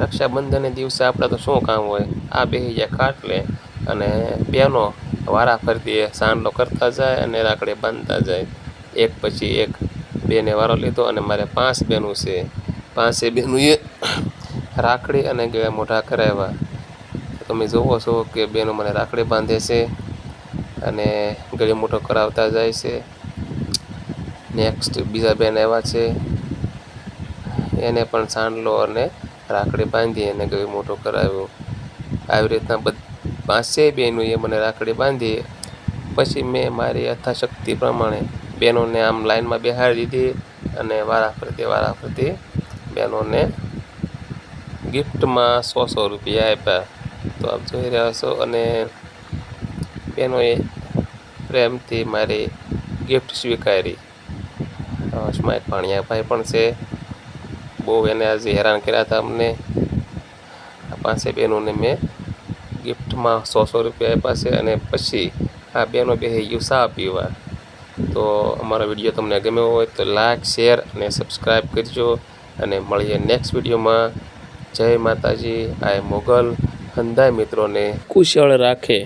રક્ષાબંધનને દિવસે આપણે તો શું કામ હોય, આ બેસી જાય ખાટલે અને બેનો વારા ફરતી સાંડલો કરતા જાય અને રાખડી બાંધતા જાય, એક પછી એક. બેને વારો લીધો અને મારે 5 બેનું છે. 5 બેનુંએ રાખડી અને ગળા મોઢા કરાવ્યા. તમે જોવો છો કે બેનો મને રાખડી બાંધે છે અને ગળે મોઢો કરાવતા જાય છે. નેક્સ્ટ બીજા બેન આવ્યા છે, એને પણ સાંડલો અને રાખડી બાંધી અને ગળે મોઢો કરાવ્યો. આવી રીતના 5 બહેનોએ મને રાખડી બાંધી. પછી મેં મારી યથાશક્તિ પ્રમાણે બહેનોને આમ લાઈનમાં બેસાડી દીધી અને વારા ફરતી બહેનોને ગિફ્ટમાં 100 રૂપિયા આપ્યા. તો આપ જોઈ રહ્યા છો અને બહેનોએ પ્રેમથી મારી ગિફ્ટ સ્વીકારી. સ્માઇલ ભાણિયાભાઈ પણ છે, બહુ એને આજે હેરાન કર્યા હતા અમને. આ 5 બહેનોને મેં ગિફ્ટમાં 100 રૂપિયા આપ્યા છે અને પછી આ બહેનો બેસી ગયું ચા પીવા. તો અમારો વિડીયો તમને ગમ્યો હોય તો લાઈક, શેર અને સબસ્ક્રાઈબ કરજો અને મળીએ નેક્સ્ટ વિડીયોમાં. જય માતાજી. આ મોગલ હંધાઈ મિત્રોને કુશળ રાખે.